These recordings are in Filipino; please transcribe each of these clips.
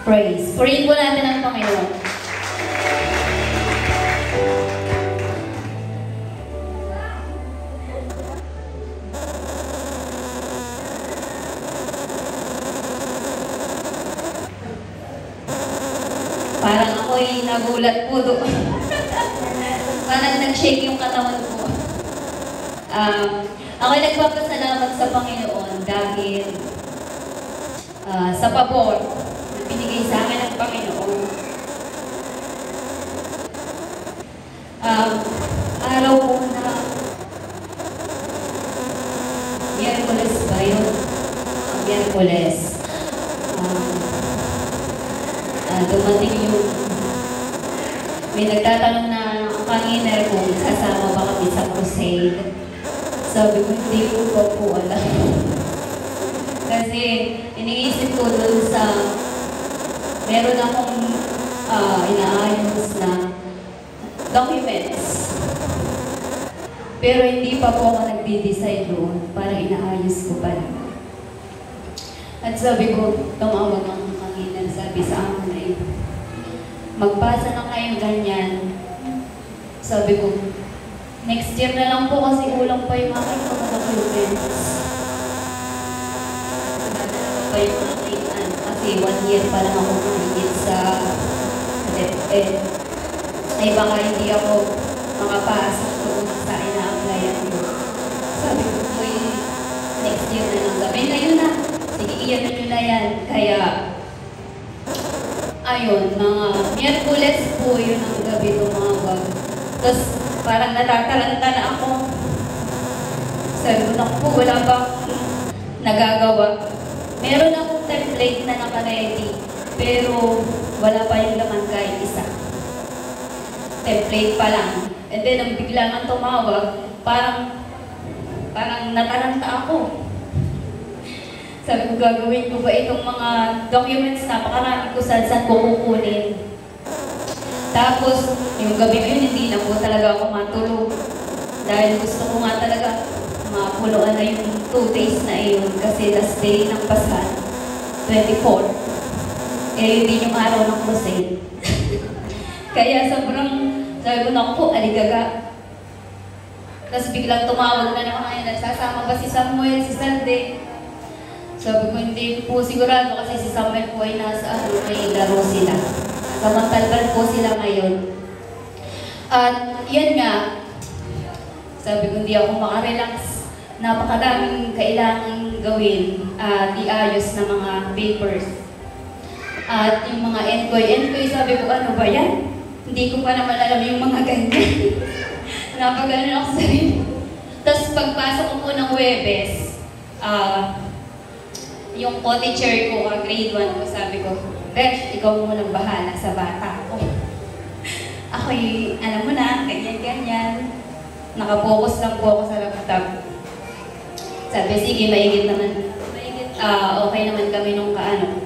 praise. Purihin po natin ang Panginoon. Parang ako'y nagulat po doon. Parang nag-shake yung katawan ko. Ako'y nagpapasalamat sa Panginoon dahil sa pabor na binigay sa akin ng Panginoon. Araw ko na Miyerkules ba yun? Miyerkules. Dumating yung may nagtatanong na kanina kung sasama ba kami sa crusade. Sabi ko, hindi ko po alam. Kasi iniisip ko dun sa meron akong inaayos na documents. Pero hindi pa po ako nagdi-decide doon. Parang inaayos ko pa lang. At sabi ko, tumawag ang kanina, sabi sa akin na magpasa na kayo ganyan. Sabi ko, next year na lang po kasi ulang pa yung aking mga documents. Pa yung aking kasi 1 year pa lang ako mahigit sa DepEd. Ay baka hindi ako makapasok doon sa ina-applyan ko. Sabi ko, next year na lang sabi na yun na. Sige, iyan nyo na yan. Kaya, ayun, mga Miyerkules po yun ang gabi tumawag. Tapos, parang natataranta na ako. Sabi ko, naku po, wala bang nagagawa. Meron akong template na naka-ready, pero wala pa yung laman kahit isa. Template pa lang. And then, ang bigla nga tumawag, parang nataranta ako. Sabi ko, gagawin ko ba itong mga documents, napakarami ko saan ko kukunin. Tapos, yung gabi ko yun, hindi na po talaga ako matulog. Dahil gusto ko nga talaga mapunuan na yung 2 days na iyon. Kasi last day ng Pasan, 24. Yun din yung araw ng crusade. Kaya sobrang, sabi ko, naku po, aligaga. Tapos biglang tumawag na naman ngayon, sasama ba si Samuel, si Sandy? Sabi ko, hindi po sigurado kasi si Samuel po ay nasa may laro sila. Samantalban po sila ngayon. At yan nga, sabi ko, hindi ako makarelax. Napakadaming kailangang gawin at iayos na mga papers. At yung mga enkoy, sabi ko, ano ba yan? Hindi ko pa naman alam yung mga ganyan. Napagano ako sa rin. Tapos pagpasok ko po ng Huwebes, yung co-teacher ko, grade 1 ko, sabi ko, Besh, ikaw munang bahala sa bata ko. Ako'y, alam mo na, ganyan-ganyan. Nakapokus lang po ako sa laptop. Sabi, sige, maigit naman. Okay naman kami nung kaano.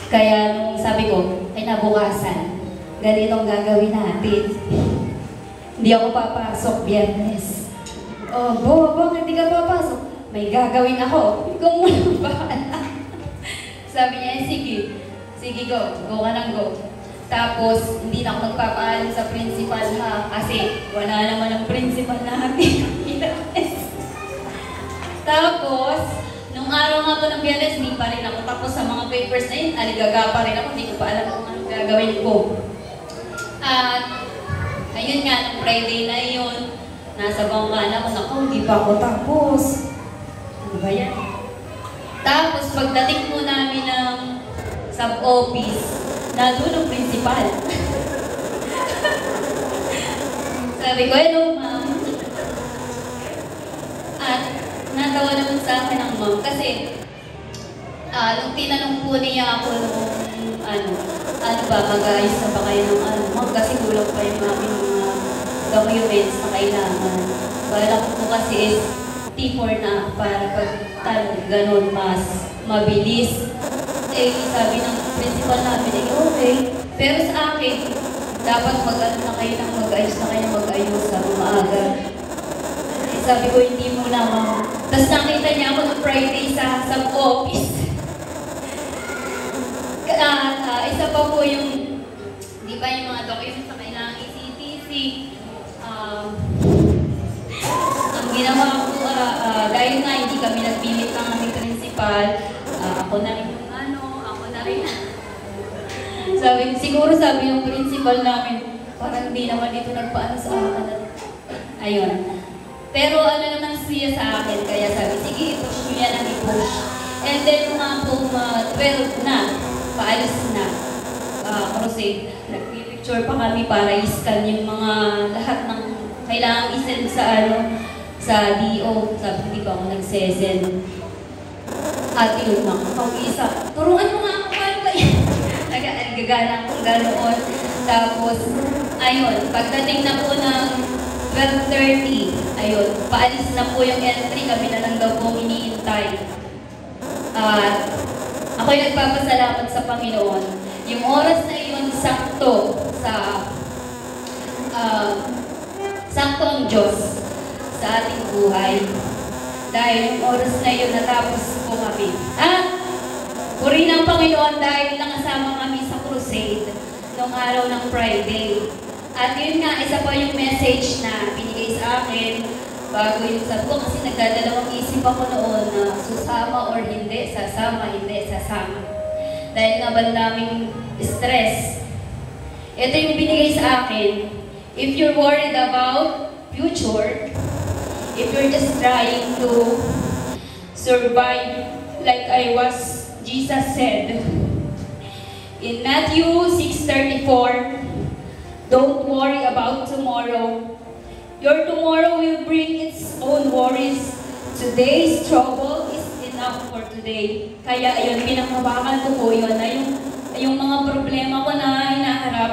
Kaya nung sabi ko, ay nabukasan, ganitong gagawin natin. Hindi ako papasok, Biyernes. Oh, bakit hindi ka papasok? May gagawin ako. Ikaw munang bahala. Sabi niya, sige go ka ng go. Tapos, hindi na ako magpapaalam sa principal ha, kasi wala naman ang principal natin. Tapos, nung araw nga po ng Biyernes, hindi pa rin ako tapos sa mga papers na yun, aligaga pa rin ako, hindi ko pa alam kung anong gagawin ko. At, ayun nga, nung Friday na yun, nasa bangka na ako, naku, hindi pa ako tapos. Ano ba yan? Tapos, pagdating po namin ng sub-office, nandun ang principal. Sabi ko, hello ma'am. At natawa naman sa akin ang ma'am kasi nung tinanong po niya ako nung ano ba, mag-ayos na ba kayo ng ma'am kasi kulang pa yung aming mga documents na kailangan. Wala ko po kasi is T4 na para pag ganun mas mabilis. Eh, sabi ng principal namin, okay. Pero sa akin, dapat mag-ayos na kayo sa maaga. Eh, sabi ko, hindi mo na, ma'am. Tapos nakita niya ako ng Friday sa office. isa pa po yung, di ba yung mga documents na kailangan i-CTC, ang ginawa ko, dahil nga hindi kami nag-meet ng aming principal, ako na rin yung ako na rin. Siguro sabi yung principal namin, parang hindi naman dito nagpaano sa akin. Ayun. Pero ano naman siya sa akin, kaya sabi, sige, i-push nyo yan ang i-push. And then mga kung 12 na, paalis na, crusade, nagpipicture pa kami para i-scan yung mga lahat ng kailangang i-send sa DO. Sabi, hindi ba ako nag-send. At yun lang, pag-isa, turuan mo nga ako paano ba yan? Nag-gagana akong ganoon. Tapos, ayun, pagdating na po ng 12:30, ayun, paalis na po yung entry, kami na lang daw po iniintay. Ako'y nagpapasalamat sa Panginoon. Yung oras na iyon, sakto ang Diyos sa ating buhay. Dahil yung oras na iyon, natapos po kami. Purihin ang Panginoon dahil nakasama kami sa crusade noong araw ng Friday. At yun nga, isa pa yung message na binigay sa akin bago yung sabi ko kasi nagdadalawang isip ako noon na susama or hindi, sasama, hindi, sasama. Dahil nga ba daming stress. Ito yung binigay sa akin. If you're worried about future, if you're just trying to survive like I was, Jesus said in Matthew 6:34, don't worry about tomorrow. Your tomorrow will bring its own worries. Today's trouble is enough for today. Kaya ayun, pinakabakan ko po yun na yung mga problema ko na hinaharap,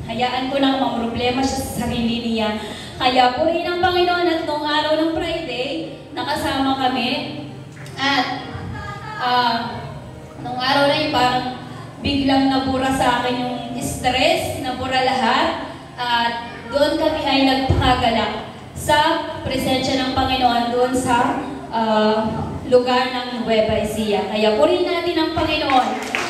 hayaan ko na problema siya sa sarili niya. Kaya purihin ang Panginoon at noong araw ng Friday, nakasama kami. At noong araw na yun, parang biglang nabura sa akin yung stress, nabura lahat. At doon kami ay nagpakagalak sa presensya ng Panginoon doon sa lugar ng Nueva Ecija. Kaya purihin natin ang Panginoon.